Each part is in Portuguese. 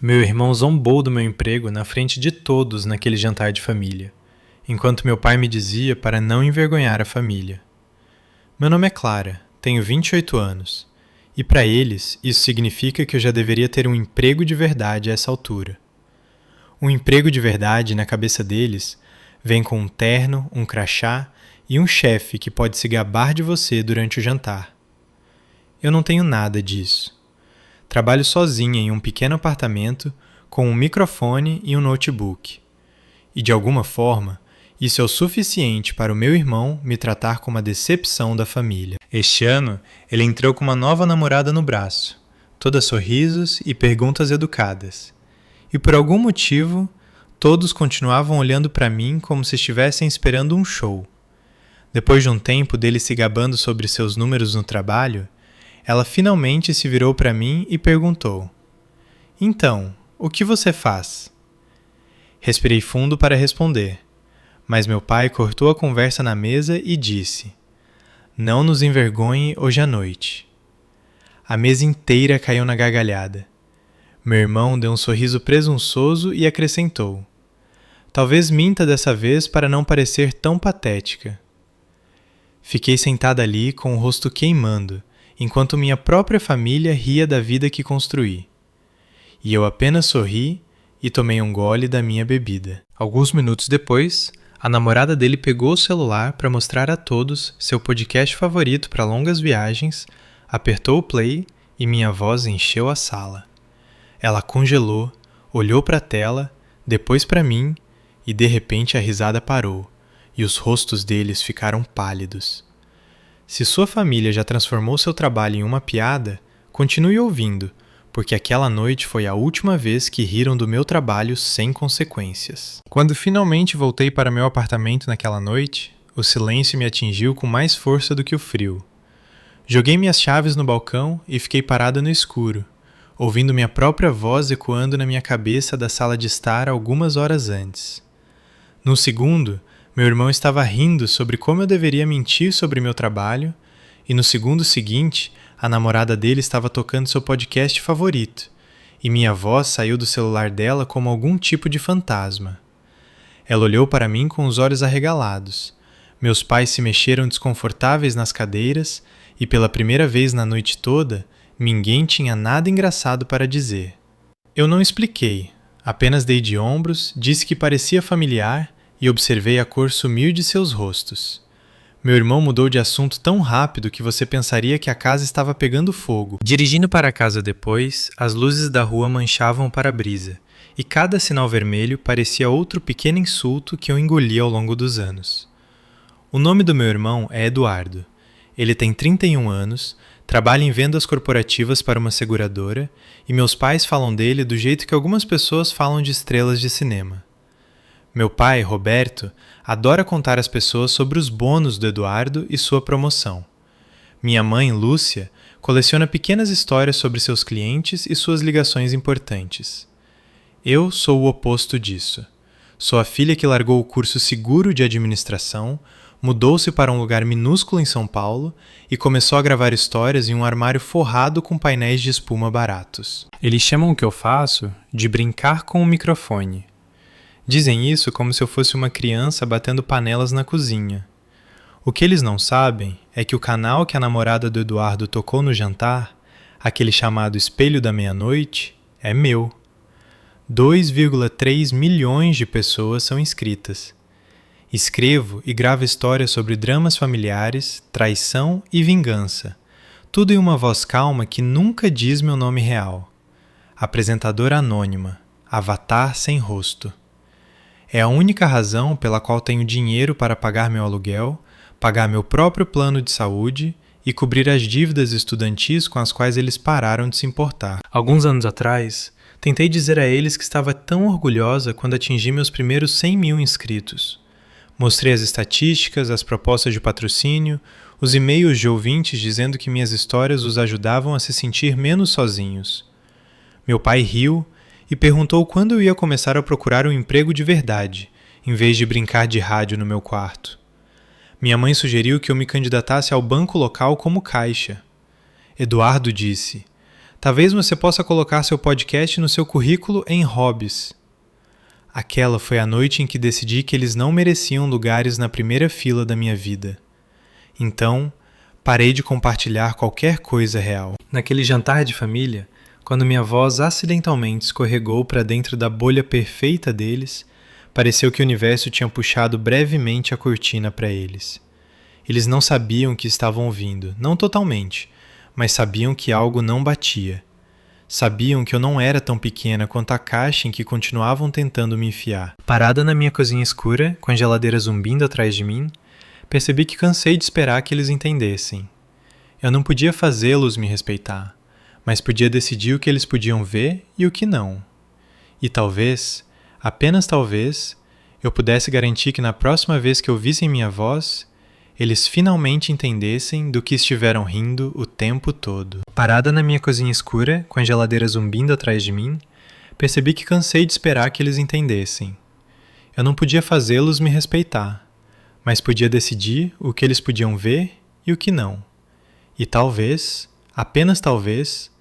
Meu irmão zombou do meu emprego na frente de todos naquele jantar de família, enquanto meu pai me dizia para não envergonhar a família. Meu nome é Clara, tenho 28 anos, e para eles isso significa que eu já deveria ter um emprego de verdade a essa altura. Um emprego de verdade, na cabeça deles, vem com um terno, um crachá e um chefe que pode se gabar de você durante o jantar. Eu não tenho nada disso. Trabalho sozinha em um pequeno apartamento com um microfone e um notebook. E de alguma forma, isso é o suficiente para o meu irmão me tratar como a decepção da família. Este ano, ele entrou com uma nova namorada no braço, toda sorrisos e perguntas educadas. E por algum motivo, todos continuavam olhando para mim como se estivessem esperando um show. Depois de um tempo dele se gabando sobre seus números no trabalho, ela finalmente se virou para mim e perguntou: "Então, o que você faz?" Respirei fundo para responder, mas meu pai cortou a conversa na mesa e disse: "Não nos envergonhe hoje à noite." A mesa inteira caiu na gargalhada. Meu irmão deu um sorriso presunçoso e acrescentou: "Talvez minta dessa vez para não parecer tão patética." Fiquei sentada ali com o rosto queimando, enquanto minha própria família ria da vida que construí. E eu apenas sorri e tomei um gole da minha bebida. Alguns minutos depois, a namorada dele pegou o celular para mostrar a todos seu podcast favorito para longas viagens, apertou o play e minha voz encheu a sala. Ela congelou, olhou para a tela, depois para mim e de repente a risada parou e os rostos deles ficaram pálidos. Se sua família já transformou seu trabalho em uma piada, continue ouvindo, porque aquela noite foi a última vez que riram do meu trabalho sem consequências. Quando finalmente voltei para meu apartamento naquela noite, o silêncio me atingiu com mais força do que o frio. Joguei minhas chaves no balcão e fiquei parada no escuro, ouvindo minha própria voz ecoando na minha cabeça da sala de estar algumas horas antes. Num segundo, meu irmão estava rindo sobre como eu deveria mentir sobre meu trabalho, e no segundo seguinte, a namorada dele estava tocando seu podcast favorito, e minha voz saiu do celular dela como algum tipo de fantasma. Ela olhou para mim com os olhos arregalados. Meus pais se mexeram desconfortáveis nas cadeiras, e pela primeira vez na noite toda, ninguém tinha nada engraçado para dizer. Eu não expliquei, apenas dei de ombros, disse que parecia familiar e observei a cor sumir de seus rostos. Meu irmão mudou de assunto tão rápido que você pensaria que a casa estava pegando fogo. Dirigindo para casa depois, as luzes da rua manchavam o para-brisa, e cada sinal vermelho parecia outro pequeno insulto que eu engoli ao longo dos anos. O nome do meu irmão é Eduardo. Ele tem 31 anos, trabalha em vendas corporativas para uma seguradora, e meus pais falam dele do jeito que algumas pessoas falam de estrelas de cinema. Meu pai, Roberto, adora contar às pessoas sobre os bônus do Eduardo e sua promoção. Minha mãe, Lúcia, coleciona pequenas histórias sobre seus clientes e suas ligações importantes. Eu sou o oposto disso. Sou a filha que largou o curso seguro de administração, mudou-se para um lugar minúsculo em São Paulo e começou a gravar histórias em um armário forrado com painéis de espuma baratos. Eles chamam o que eu faço de brincar com o microfone. Dizem isso como se eu fosse uma criança batendo panelas na cozinha. O que eles não sabem é que o canal que a namorada do Eduardo tocou no jantar, aquele chamado Espelho da Meia-Noite, é meu. 2,3 milhões de pessoas são inscritas. Escrevo e gravo histórias sobre dramas familiares, traição e vingança, tudo em uma voz calma que nunca diz meu nome real. Apresentadora anônima, avatar sem rosto. É a única razão pela qual tenho dinheiro para pagar meu aluguel, pagar meu próprio plano de saúde e cobrir as dívidas estudantis com as quais eles pararam de se importar. Alguns anos atrás, tentei dizer a eles que estava tão orgulhosa quando atingi meus primeiros 100 mil inscritos. Mostrei as estatísticas, as propostas de patrocínio, os e-mails de ouvintes dizendo que minhas histórias os ajudavam a se sentir menos sozinhos. Meu pai riu e perguntou quando eu ia começar a procurar um emprego de verdade, em vez de brincar de rádio no meu quarto. Minha mãe sugeriu que eu me candidatasse ao banco local como caixa. Eduardo disse: Talvez você possa colocar seu podcast no seu currículo em hobbies. Aquela foi a noite em que decidi que eles não mereciam lugares na primeira fila da minha vida. Então, parei de compartilhar qualquer coisa real. Naquele jantar de família, quando minha voz acidentalmente escorregou para dentro da bolha perfeita deles, pareceu que o universo tinha puxado brevemente a cortina para eles. Eles não sabiam que estavam ouvindo, não totalmente, mas sabiam que algo não batia. Sabiam que eu não era tão pequena quanto a caixa em que continuavam tentando me enfiar. Parada na minha cozinha escura, com a geladeira zumbindo atrás de mim, percebi que cansei de esperar que eles entendessem. Eu não podia fazê-los me respeitar, mas podia decidir o que eles podiam ver e o que não. E talvez, apenas talvez, eu pudesse garantir que na próxima vez que ouvissem minha voz, eles finalmente entendessem do que estiveram rindo o tempo todo. Parada na minha cozinha escura, com a geladeira zumbindo atrás de mim, percebi que cansei de esperar que eles entendessem. Eu não podia fazê-los me respeitar, mas podia decidir o que eles podiam ver e o que não. E talvez, apenas talvez,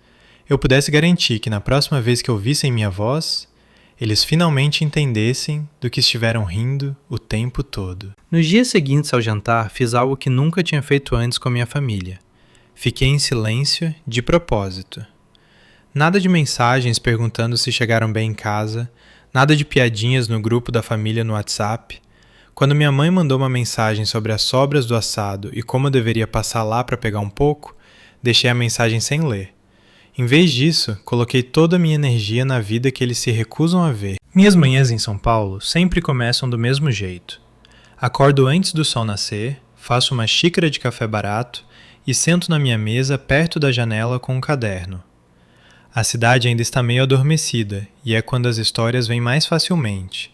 eu pudesse garantir que na próxima vez que ouvissem minha voz, eles finalmente entendessem do que estiveram rindo o tempo todo. Nos dias seguintes ao jantar, fiz algo que nunca tinha feito antes com a minha família. Fiquei em silêncio de propósito. Nada de mensagens perguntando se chegaram bem em casa, nada de piadinhas no grupo da família no WhatsApp. Quando minha mãe mandou uma mensagem sobre as sobras do assado e como eu deveria passar lá para pegar um pouco, deixei a mensagem sem ler. Em vez disso, coloquei toda a minha energia na vida que eles se recusam a ver. Minhas manhãs em São Paulo sempre começam do mesmo jeito. Acordo antes do sol nascer, faço uma xícara de café barato e sento na minha mesa perto da janela com um caderno. A cidade ainda está meio adormecida e é quando as histórias vêm mais facilmente.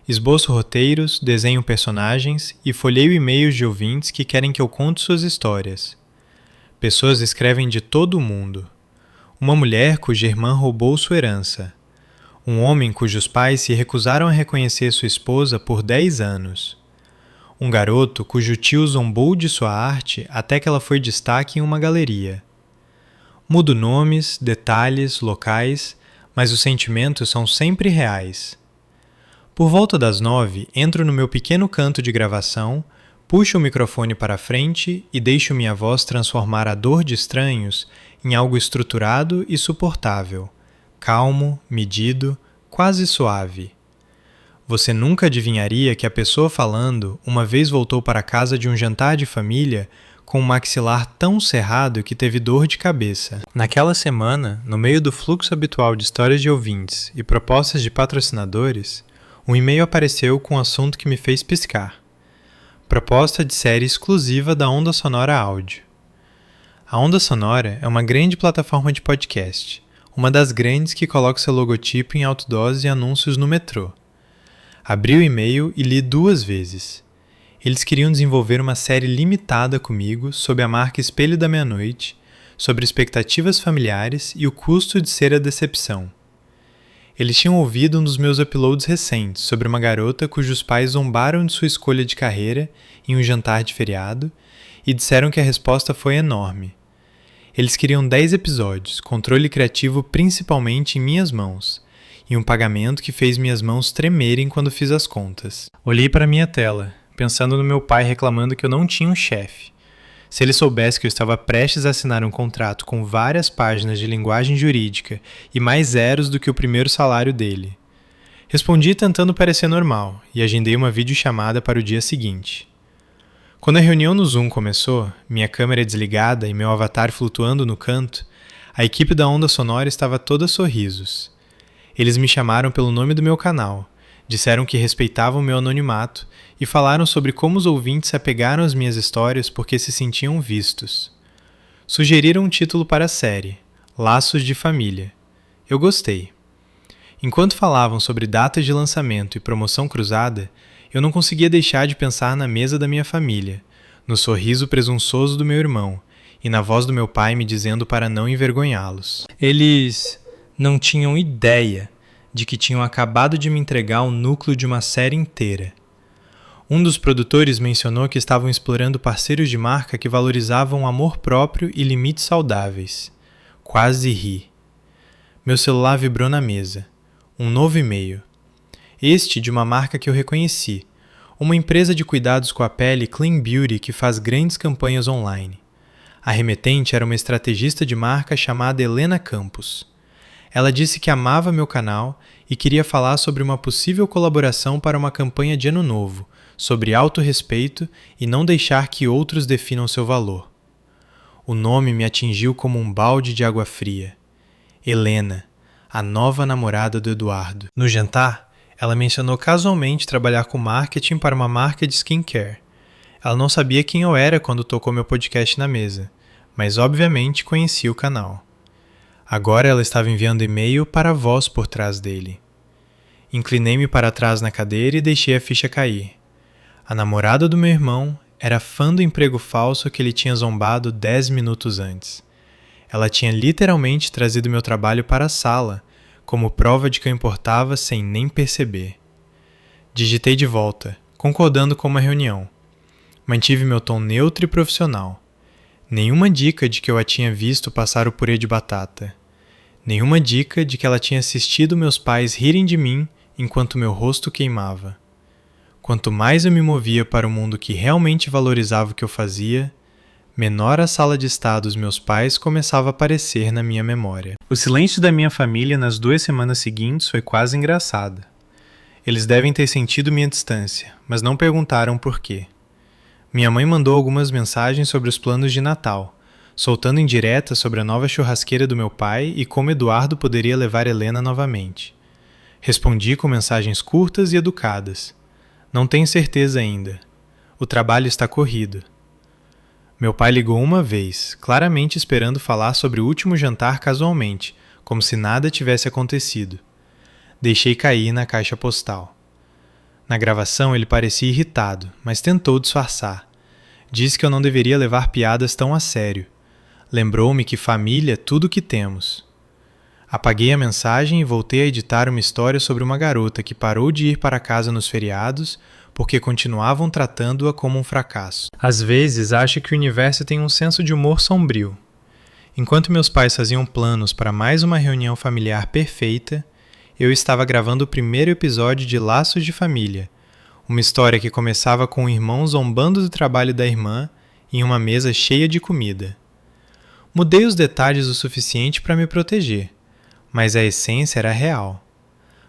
Esboço roteiros, desenho personagens e folheio e-mails de ouvintes que querem que eu conte suas histórias. Pessoas escrevem de todo o mundo. Uma mulher cuja irmã roubou sua herança. Um homem cujos pais se recusaram a reconhecer sua esposa por 10 anos. Um garoto cujo tio zombou de sua arte até que ela foi destaque em uma galeria. Mudo nomes, detalhes, locais, mas os sentimentos são sempre reais. Por volta das 9, entro no meu pequeno canto de gravação, puxo o microfone para frente e deixo minha voz transformar a dor de estranhos em algo estruturado e suportável, calmo, medido, quase suave. Você nunca adivinharia que a pessoa falando uma vez voltou para casa de um jantar de família com um maxilar tão cerrado que teve dor de cabeça. Naquela semana, no meio do fluxo habitual de histórias de ouvintes e propostas de patrocinadores, um e-mail apareceu com um assunto que me fez piscar. Proposta de série exclusiva da Onda Sonora Áudio. A Onda Sonora é uma grande plataforma de podcast, uma das grandes que coloca seu logotipo em outdoors e anúncios no metrô. Abri o e-mail e li 2 vezes. Eles queriam desenvolver uma série limitada comigo sob a marca Espelho da Meia-Noite, sobre expectativas familiares e o custo de ser a decepção. Eles tinham ouvido um dos meus uploads recentes sobre uma garota cujos pais zombaram de sua escolha de carreira em um jantar de feriado e disseram que a resposta foi enorme. Eles queriam 10 episódios, controle criativo principalmente em minhas mãos, e um pagamento que fez minhas mãos tremerem quando fiz as contas. Olhei para minha tela, pensando no meu pai reclamando que eu não tinha um chefe. Se ele soubesse que eu estava prestes a assinar um contrato com várias páginas de linguagem jurídica e mais zeros do que o primeiro salário dele. Respondi tentando parecer normal e agendei uma videochamada para o dia seguinte. Quando a reunião no Zoom começou, minha câmera desligada e meu avatar flutuando no canto, a equipe da Onda Sonora estava toda sorrisos. Eles me chamaram pelo nome do meu canal, disseram que respeitavam meu anonimato e falaram sobre como os ouvintes se apegaram às minhas histórias porque se sentiam vistos. Sugeriram um título para a série, Laços de Família. Eu gostei. Enquanto falavam sobre datas de lançamento e promoção cruzada, eu não conseguia deixar de pensar na mesa da minha família, no sorriso presunçoso do meu irmão e na voz do meu pai me dizendo para não envergonhá-los. Eles não tinham ideia de que tinham acabado de me entregar o núcleo de uma série inteira. Um dos produtores mencionou que estavam explorando parceiros de marca que valorizavam o amor próprio e limites saudáveis. Quase ri. Meu celular vibrou na mesa. Um novo e-mail. Este de uma marca que eu reconheci. Uma empresa de cuidados com a pele Clean Beauty que faz grandes campanhas online. A remetente era uma estrategista de marca chamada Helena Campos. Ela disse que amava meu canal e queria falar sobre uma possível colaboração para uma campanha de ano novo, sobre autorrespeito e não deixar que outros definam seu valor. O nome me atingiu como um balde de água fria. Helena, a nova namorada do Eduardo. No jantar, ela mencionou casualmente trabalhar com marketing para uma marca de skincare. Ela não sabia quem eu era quando tocou meu podcast na mesa, mas obviamente conhecia o canal. Agora ela estava enviando e-mail para a voz por trás dele. Inclinei-me para trás na cadeira e deixei a ficha cair. A namorada do meu irmão era fã do emprego falso que ele tinha zombado 10 minutos antes. Ela tinha literalmente trazido meu trabalho para a sala, como prova de que eu importava sem nem perceber. Digitei de volta, concordando com uma reunião. Mantive meu tom neutro e profissional. Nenhuma dica de que eu a tinha visto passar o purê de batata. Nenhuma dica de que ela tinha assistido meus pais rirem de mim enquanto meu rosto queimava. Quanto mais eu me movia para o mundo que realmente valorizava o que eu fazia, menor a sala de estar dos meus pais começava a aparecer na minha memória. O silêncio da minha família nas 2 semanas seguintes foi quase engraçado. Eles devem ter sentido minha distância, mas não perguntaram por quê. Minha mãe mandou algumas mensagens sobre os planos de Natal, soltando indiretas sobre a nova churrasqueira do meu pai e como Eduardo poderia levar Helena novamente. Respondi com mensagens curtas e educadas. Não tenho certeza ainda. O trabalho está corrido. Meu pai ligou uma vez, claramente esperando falar sobre o último jantar casualmente, como se nada tivesse acontecido. Deixei cair na caixa postal. Na gravação ele parecia irritado, mas tentou disfarçar. Disse que eu não deveria levar piadas tão a sério. Lembrou-me que família é tudo o que temos. Apaguei a mensagem e voltei a editar uma história sobre uma garota que parou de ir para casa nos feriados porque continuavam tratando-a como um fracasso. Às vezes acho que o universo tem um senso de humor sombrio. Enquanto meus pais faziam planos para mais uma reunião familiar perfeita, eu estava gravando o primeiro episódio de Laços de Família, uma história que começava com o irmão zombando do trabalho da irmã em uma mesa cheia de comida. Mudei os detalhes o suficiente para me proteger, mas a essência era real.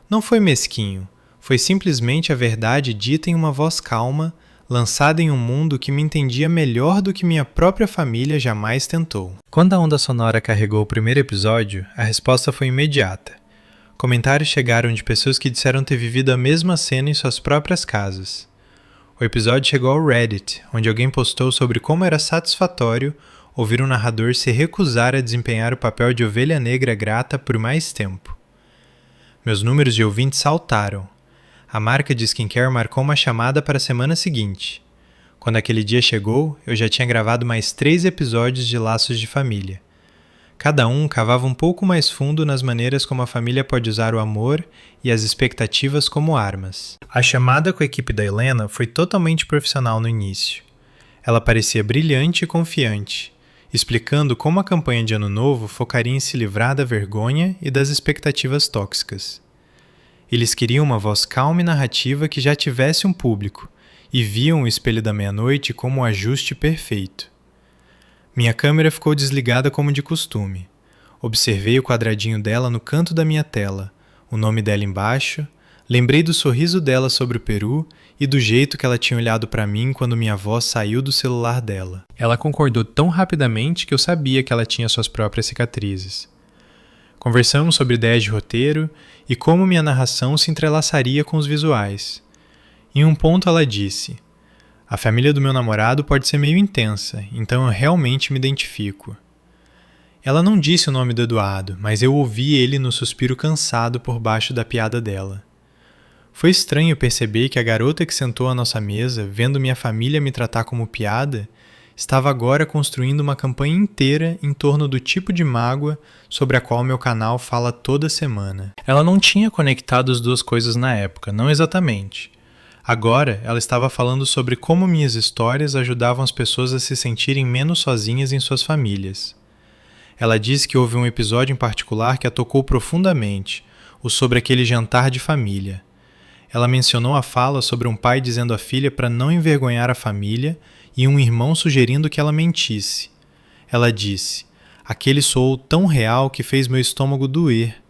Não foi mesquinho, foi simplesmente a verdade dita em uma voz calma, lançada em um mundo que me entendia melhor do que minha própria família jamais tentou. Quando a onda sonora carregou o primeiro episódio, a resposta foi imediata. Comentários chegaram de pessoas que disseram ter vivido a mesma cena em suas próprias casas. O episódio chegou ao Reddit, onde alguém postou sobre como era satisfatório ouvir um narrador se recusar a desempenhar o papel de ovelha negra grata por mais tempo. Meus números de ouvintes saltaram. A marca de skincare marcou uma chamada para a semana seguinte. Quando aquele dia chegou, eu já tinha gravado mais 3 episódios de Laços de Família. Cada um cavava um pouco mais fundo nas maneiras como a família pode usar o amor e as expectativas como armas. A chamada com a equipe da Helena foi totalmente profissional no início. Ela parecia brilhante e confiante, explicando como a campanha de Ano Novo focaria em se livrar da vergonha e das expectativas tóxicas. Eles queriam uma voz calma e narrativa que já tivesse um público, e viam o Espelho da Meia-Noite como um ajuste perfeito. Minha câmera ficou desligada como de costume. Observei o quadradinho dela no canto da minha tela, o nome dela embaixo, lembrei do sorriso dela sobre o peru e do jeito que ela tinha olhado para mim quando minha voz saiu do celular dela. Ela concordou tão rapidamente que eu sabia que ela tinha suas próprias cicatrizes. Conversamos sobre ideias de roteiro e como minha narração se entrelaçaria com os visuais. Em um ponto ela disse: "A família do meu namorado pode ser meio intensa, então eu realmente me identifico." Ela não disse o nome do Eduardo, mas eu ouvi ele no suspiro cansado por baixo da piada dela. Foi estranho perceber que a garota que sentou à nossa mesa, vendo minha família me tratar como piada, estava agora construindo uma campanha inteira em torno do tipo de mágoa sobre a qual meu canal fala toda semana. Ela não tinha conectado as duas coisas na época, não exatamente. Agora, ela estava falando sobre como minhas histórias ajudavam as pessoas a se sentirem menos sozinhas em suas famílias. Ela disse que houve um episódio em particular que a tocou profundamente, o sobre aquele jantar de família. Ela mencionou a fala sobre um pai dizendo à filha para não envergonhar a família e um irmão sugerindo que ela mentisse. Ela disse: aquele soou tão real que fez meu estômago doer.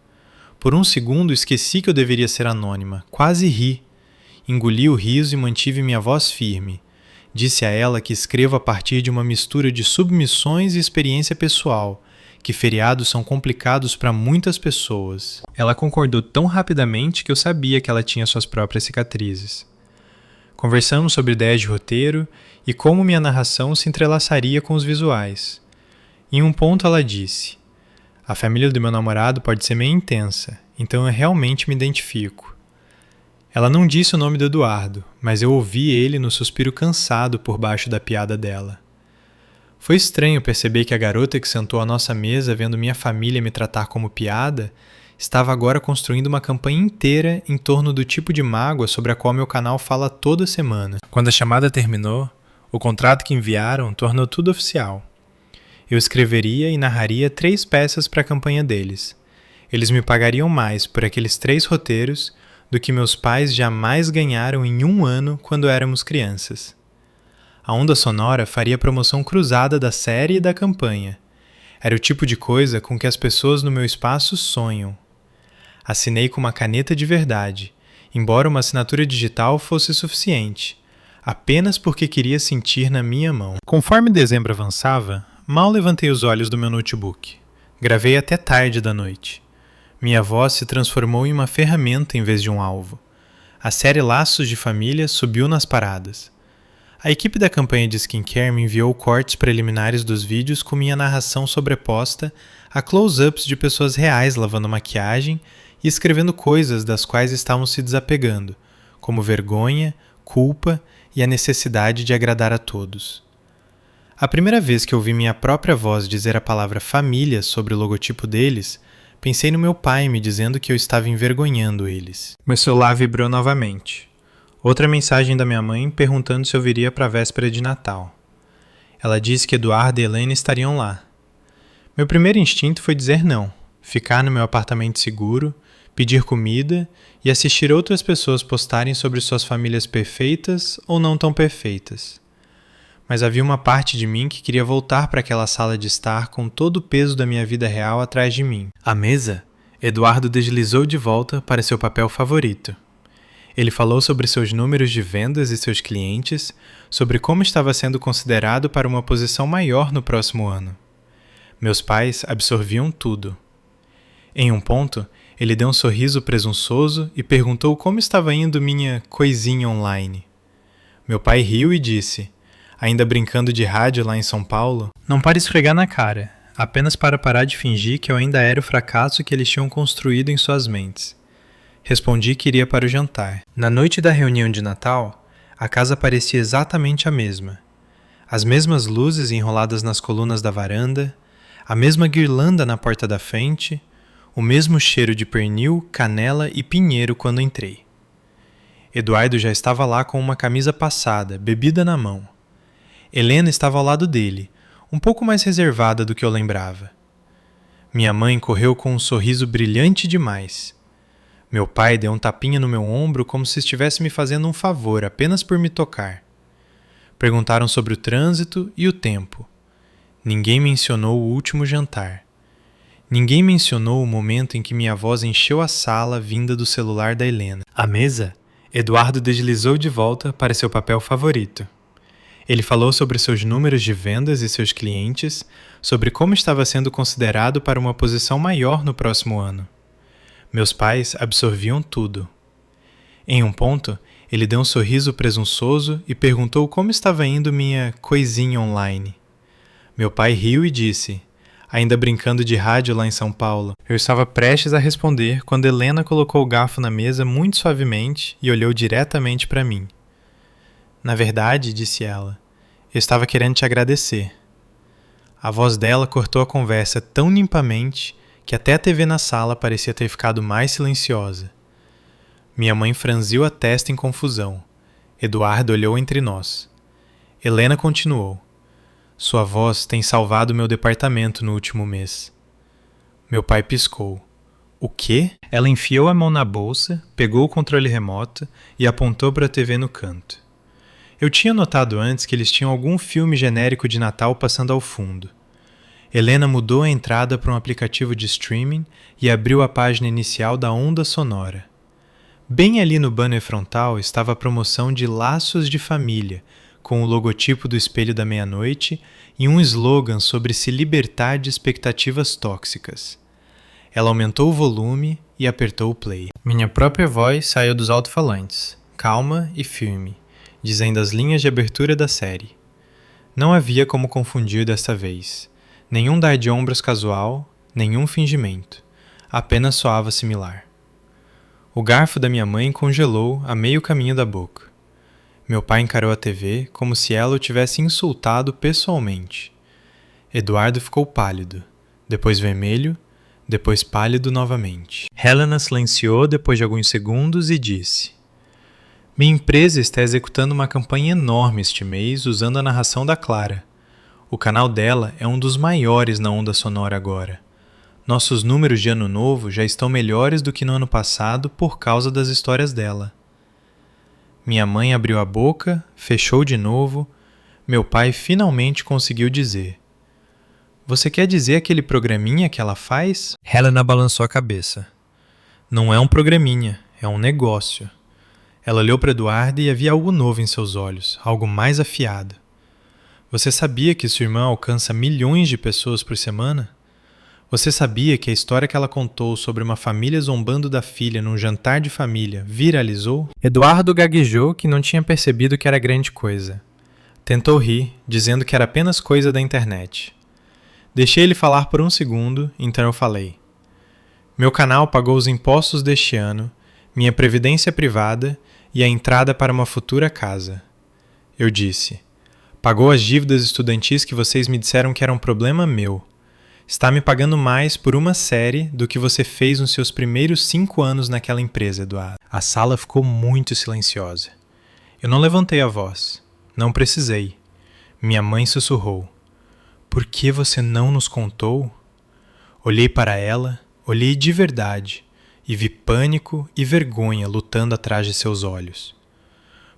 Por um segundo esqueci que eu deveria ser anônima, quase ri. Engoli o riso e mantive minha voz firme. Disse a ela que escrevo a partir de uma mistura de submissões e experiência pessoal, que feriados são complicados para muitas pessoas. Ela concordou tão rapidamente que eu sabia que ela tinha suas próprias cicatrizes. Conversamos sobre ideias de roteiro e como minha narração se entrelaçaria com os visuais. Em um ponto ela disse: a família do meu namorado pode ser meio intensa, então eu realmente me identifico. Ela não disse o nome do Eduardo, mas eu ouvi ele no suspiro cansado por baixo da piada dela. Foi estranho perceber que a garota que sentou à nossa mesa vendo minha família me tratar como piada, estava agora construindo uma campanha inteira em torno do tipo de mágoa sobre a qual meu canal fala toda semana. Quando a chamada terminou, o contrato que enviaram tornou tudo oficial. Eu escreveria e narraria 3 peças para a campanha deles. Eles me pagariam mais por aqueles 3 roteiros do que meus pais jamais ganharam em 1 ano quando éramos crianças. A Onda Sonora faria promoção cruzada da série e da campanha. Era o tipo de coisa com que as pessoas no meu espaço sonham. Assinei com uma caneta de verdade, embora uma assinatura digital fosse suficiente, apenas porque queria sentir na minha mão. Conforme dezembro avançava, mal levantei os olhos do meu notebook. Gravei até tarde da noite. Minha voz se transformou em uma ferramenta em vez de um alvo. A série Laços de Família subiu nas paradas. A equipe da campanha de skincare me enviou cortes preliminares dos vídeos com minha narração sobreposta a close-ups de pessoas reais lavando maquiagem e escrevendo coisas das quais estavam se desapegando, como vergonha, culpa e a necessidade de agradar a todos. A primeira vez que ouvi minha própria voz dizer a palavra família sobre o logotipo deles, pensei no meu pai me dizendo que eu estava envergonhando eles. Meu celular vibrou novamente. Outra mensagem da minha mãe perguntando se eu viria para a véspera de Natal. Ela disse que Eduardo e Helena estariam lá. Meu primeiro instinto foi dizer não, ficar no meu apartamento seguro, pedir comida e assistir outras pessoas postarem sobre suas famílias perfeitas ou não tão perfeitas. Mas havia uma parte de mim que queria voltar para aquela sala de estar com todo o peso da minha vida real atrás de mim. À mesa, Eduardo deslizou de volta para seu papel favorito. Ele falou sobre seus números de vendas e seus clientes, sobre como estava sendo considerado para uma posição maior no próximo ano. Meus pais absorviam tudo. Em um ponto, ele deu um sorriso presunçoso e perguntou como estava indo minha coisinha online. Meu pai riu e disse, ainda brincando de rádio lá em São Paulo, não para esfregar na cara, apenas para parar de fingir que eu ainda era o fracasso que eles tinham construído em suas mentes. Respondi que iria para o jantar. Na noite da reunião de Natal, a casa parecia exatamente a mesma. As mesmas luzes enroladas nas colunas da varanda, a mesma guirlanda na porta da frente, o mesmo cheiro de pernil, canela e pinheiro quando entrei. Eduardo já estava lá com uma camisa passada, bebida na mão. Helena estava ao lado dele, um pouco mais reservada do que eu lembrava. Minha mãe correu com um sorriso brilhante demais. Meu pai deu um tapinha no meu ombro como se estivesse me fazendo um favor apenas por me tocar. Perguntaram sobre o trânsito e o tempo. Ninguém mencionou o último jantar. Ninguém mencionou o momento em que minha voz encheu a sala vinda do celular da Helena. À mesa, Eduardo deslizou de volta para seu papel favorito. Ele falou sobre seus números de vendas e seus clientes, sobre como estava sendo considerado para uma posição maior no próximo ano. Meus pais absorviam tudo. Em um ponto, ele deu um sorriso presunçoso e perguntou como estava indo minha coisinha online. Meu pai riu e disse, ainda brincando de rádio lá em São Paulo. Eu estava prestes a responder quando Helena colocou o garfo na mesa muito suavemente e olhou diretamente para mim. Na verdade, disse ela, eu estava querendo te agradecer. A voz dela cortou a conversa tão limpamente que até a TV na sala parecia ter ficado mais silenciosa. Minha mãe franziu a testa em confusão. Eduardo olhou entre nós. Helena continuou. Sua voz tem salvado meu departamento no último mês. Meu pai piscou. O quê? Ela enfiou a mão na bolsa, pegou o controle remoto e apontou para a TV no canto. Eu tinha notado antes que eles tinham algum filme genérico de Natal passando ao fundo. Helena mudou a entrada para um aplicativo de streaming e abriu a página inicial da Onda Sonora. Bem ali no banner frontal estava a promoção de Laços de Família, com o logotipo do Espelho da Meia-Noite e um slogan sobre se libertar de expectativas tóxicas. Ela aumentou o volume e apertou o play. Minha própria voz saiu dos alto-falantes, calma e firme, dizendo as linhas de abertura da série. Não havia como confundir desta vez. Nenhum dar de ombros casual, nenhum fingimento. Apenas soava similar. O garfo da minha mãe congelou a meio caminho da boca. Meu pai encarou a TV como se ela o tivesse insultado pessoalmente. Eduardo ficou pálido, depois vermelho, depois pálido novamente. Helena silenciou depois de alguns segundos e disse: Minha empresa está executando uma campanha enorme este mês usando a narração da Clara. O canal dela é um dos maiores na Onda Sonora agora. Nossos números de ano novo já estão melhores do que no ano passado por causa das histórias dela. Minha mãe abriu a boca, fechou de novo. Meu pai finalmente conseguiu dizer: Você quer dizer aquele programinha que ela faz? Helena balançou a cabeça. Não é um programinha, é um negócio. Ela olhou para Eduardo e havia algo novo em seus olhos, algo mais afiado. Você sabia que sua irmã alcança milhões de pessoas por semana? Você sabia que a história que ela contou sobre uma família zombando da filha num jantar de família viralizou? Eduardo gaguejou que não tinha percebido que era grande coisa. Tentou rir, dizendo que era apenas coisa da internet. Deixei ele falar por um segundo, então eu falei. Meu canal pagou os impostos deste ano, minha previdência privada e a entrada para uma futura casa. Eu disse. Pagou as dívidas estudantis que vocês me disseram que era um problema meu. Está me pagando mais por uma série do que você fez nos seus primeiros 5 anos naquela empresa, Eduardo. A sala ficou muito silenciosa. Eu não levantei a voz. Não precisei. Minha mãe sussurrou. Por que você não nos contou? Olhei para ela, olhei de verdade, e vi pânico e vergonha lutando atrás de seus olhos.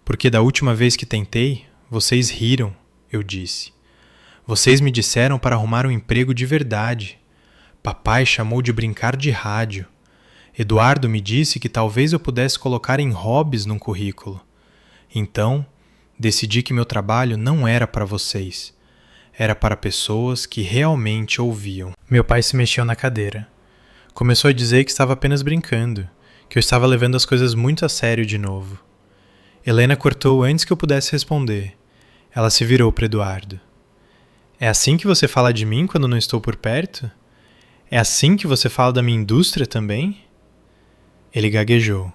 Porque da última vez que tentei, vocês riram, eu disse. Vocês me disseram para arrumar um emprego de verdade. Papai chamou de brincar de rádio. Eduardo me disse que talvez eu pudesse colocar em hobbies num currículo. Então, decidi que meu trabalho não era para vocês. Era para pessoas que realmente ouviam. Meu pai se mexeu na cadeira. Começou a dizer que estava apenas brincando, que eu estava levando as coisas muito a sério de novo. Helena cortou antes que eu pudesse responder. Ela se virou para Eduardo. É assim que você fala de mim quando não estou por perto? É assim que você fala da minha indústria também? Ele gaguejou.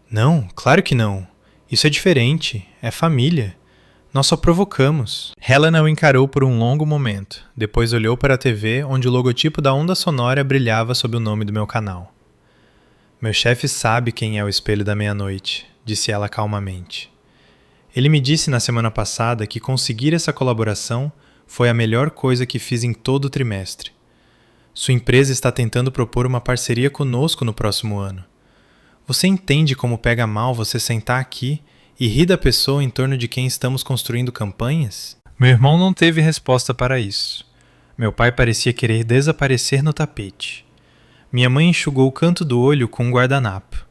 Não, claro que não. Isso é diferente. É família. Nós só provocamos. Helena o encarou por um longo momento. Depois olhou para a TV, onde o logotipo da Onda Sonora brilhava sob o nome do meu canal. Meu chefe sabe quem é o Espelho da Meia-Noite, disse ela calmamente. Ele me disse na semana passada que conseguir essa colaboração foi a melhor coisa que fiz em todo o trimestre. Sua empresa está tentando propor uma parceria conosco no próximo ano. Você entende como pega mal você sentar aqui e rir da pessoa em torno de quem estamos construindo campanhas? Meu irmão não teve resposta para isso. Meu pai parecia querer desaparecer no tapete. Minha mãe enxugou o canto do olho com um guardanapo.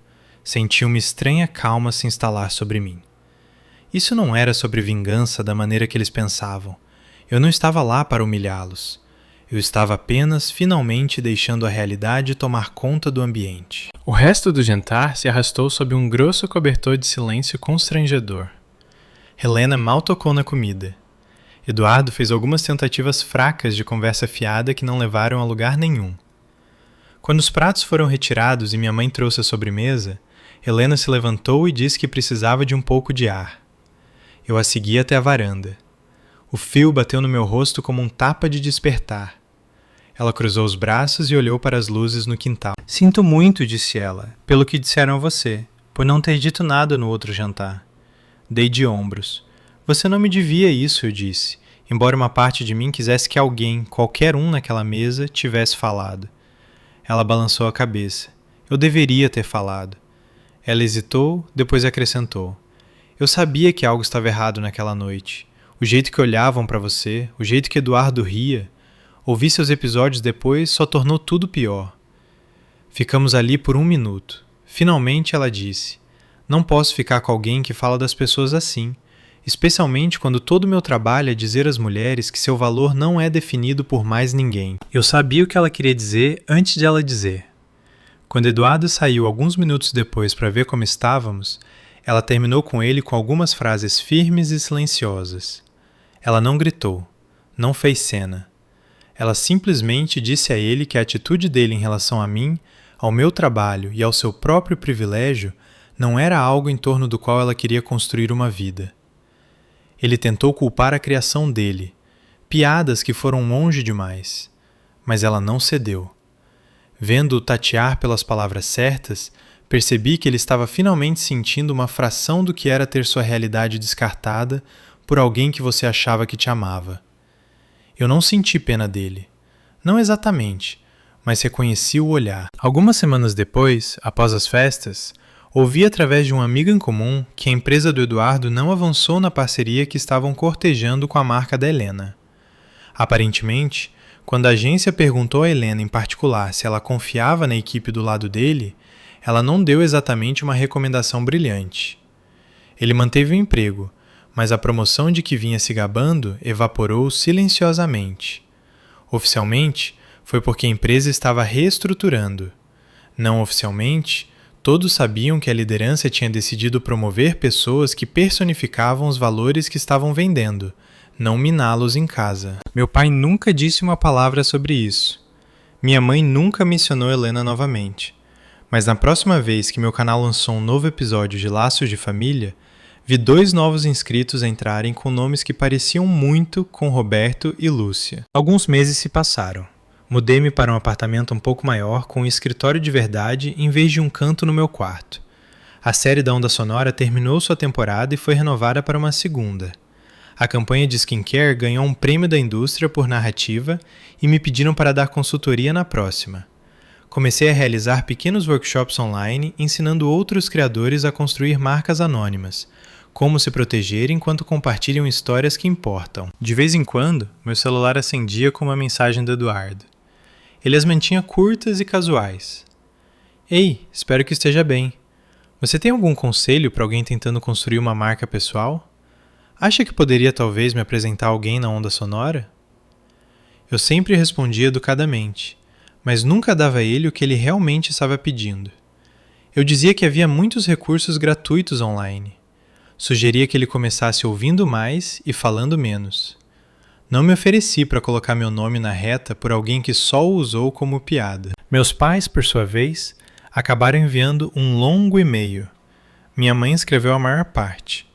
Senti uma estranha calma se instalar sobre mim. Isso não era sobre vingança da maneira que eles pensavam. Eu não estava lá para humilhá-los. Eu estava apenas, finalmente, deixando a realidade tomar conta do ambiente. O resto do jantar se arrastou sob um grosso cobertor de silêncio constrangedor. Helena mal tocou na comida. Eduardo fez algumas tentativas fracas de conversa fiada que não levaram a lugar nenhum. Quando os pratos foram retirados e minha mãe trouxe a sobremesa, Helena se levantou e disse que precisava de um pouco de ar. Eu a segui até a varanda. O fio bateu no meu rosto como um tapa de despertar. Ela cruzou os braços e olhou para as luzes no quintal. Sinto muito, disse ela, pelo que disseram a você, por não ter dito nada no outro jantar. Dei de ombros. Você não me devia isso, eu disse, embora uma parte de mim quisesse que alguém, qualquer um naquela mesa, tivesse falado. Ela balançou a cabeça. Eu deveria ter falado. Ela hesitou, depois acrescentou. Eu sabia que algo estava errado naquela noite. O jeito que olhavam para você, o jeito que Eduardo ria. Ouvir seus episódios depois só tornou tudo pior. Ficamos ali por 1 minuto. Finalmente ela disse: não posso ficar com alguém que fala das pessoas assim, especialmente quando todo o meu trabalho é dizer às mulheres que seu valor não é definido por mais ninguém. Eu sabia o que ela queria dizer antes de ela dizer. Quando Eduardo saiu alguns minutos depois para ver como estávamos, ela terminou com ele com algumas frases firmes e silenciosas. Ela não gritou, não fez cena. Ela simplesmente disse a ele que a atitude dele em relação a mim, ao meu trabalho e ao seu próprio privilégio não era algo em torno do qual ela queria construir uma vida. Ele tentou culpar a criação dele, piadas que foram longe demais, mas ela não cedeu. Vendo-o tatear pelas palavras certas, percebi que ele estava finalmente sentindo uma fração do que era ter sua realidade descartada por alguém que você achava que te amava. Eu não senti pena dele. Não exatamente, mas reconheci o olhar. Algumas semanas depois, após as festas, ouvi através de um amigo em comum que a empresa do Eduardo não avançou na parceria que estavam cortejando com a marca da Helena. Aparentemente, quando a agência perguntou a Helena em particular se ela confiava na equipe do lado dele, ela não deu exatamente uma recomendação brilhante. Ele manteve o emprego, mas a promoção de que vinha se gabando evaporou silenciosamente. Oficialmente, foi porque a empresa estava reestruturando. Não oficialmente, todos sabiam que a liderança tinha decidido promover pessoas que personificavam os valores que estavam vendendo, não miná-los em casa. Meu pai nunca disse uma palavra sobre isso. Minha mãe nunca mencionou Helena novamente. Mas na próxima vez que meu canal lançou um novo episódio de Laços de Família, vi 2 novos inscritos entrarem com nomes que pareciam muito com Roberto e Lúcia. Alguns meses se passaram. Mudei-me para um apartamento um pouco maior com um escritório de verdade em vez de um canto no meu quarto. A série da Onda Sonora terminou sua temporada e foi renovada para uma segunda. A campanha de skincare ganhou um prêmio da indústria por narrativa e me pediram para dar consultoria na próxima. Comecei a realizar pequenos workshops online ensinando outros criadores a construir marcas anônimas, como se proteger enquanto compartilham histórias que importam. De vez em quando, meu celular acendia com uma mensagem do Eduardo. Ele as mantinha curtas e casuais. Ei, espero que esteja bem. Você tem algum conselho para alguém tentando construir uma marca pessoal? Acha que poderia talvez me apresentar alguém na Onda Sonora? Eu sempre respondia educadamente, mas nunca dava a ele o que ele realmente estava pedindo. Eu dizia que havia muitos recursos gratuitos online. Sugeria que ele começasse ouvindo mais e falando menos. Não me ofereci para colocar meu nome na reta por alguém que só o usou como piada. Meus pais, por sua vez, acabaram enviando um longo e-mail. Minha mãe escreveu a maior parte.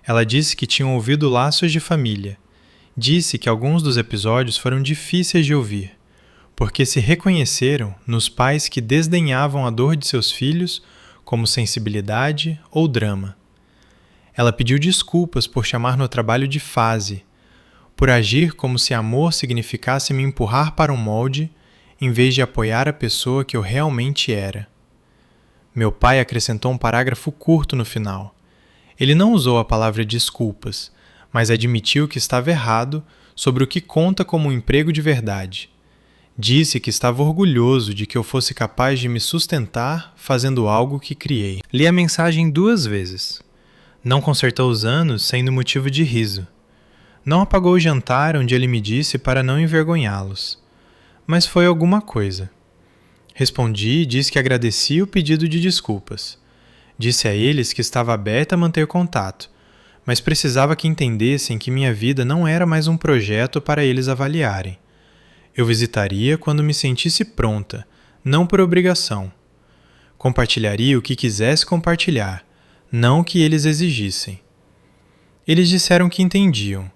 Ela disse que tinham ouvido Laços de Família. Disse que alguns dos episódios foram difíceis de ouvir, porque se reconheceram nos pais que desdenhavam a dor de seus filhos como sensibilidade ou drama. Ela pediu desculpas por chamar meu trabalho de fase, por agir como se amor significasse me empurrar para um molde, em vez de apoiar a pessoa que eu realmente era. Meu pai acrescentou um parágrafo curto no final. Ele não usou a palavra desculpas, mas admitiu que estava errado sobre o que conta como um emprego de verdade. Disse que estava orgulhoso de que eu fosse capaz de me sustentar fazendo algo que criei. Li a mensagem 2 vezes. Não consertou os anos sendo motivo de riso. Não apagou o jantar onde ele me disse para não envergonhá-los. Mas foi alguma coisa. Respondi e disse que agradecia o pedido de desculpas. Disse a eles que estava aberta a manter contato, mas precisava que entendessem que minha vida não era mais um projeto para eles avaliarem. Eu visitaria quando me sentisse pronta, não por obrigação. Compartilharia o que quisesse compartilhar, não o que eles exigissem. Eles disseram que entendiam.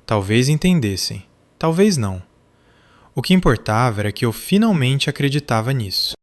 Talvez entendessem, talvez não. O que importava era que eu finalmente acreditava nisso.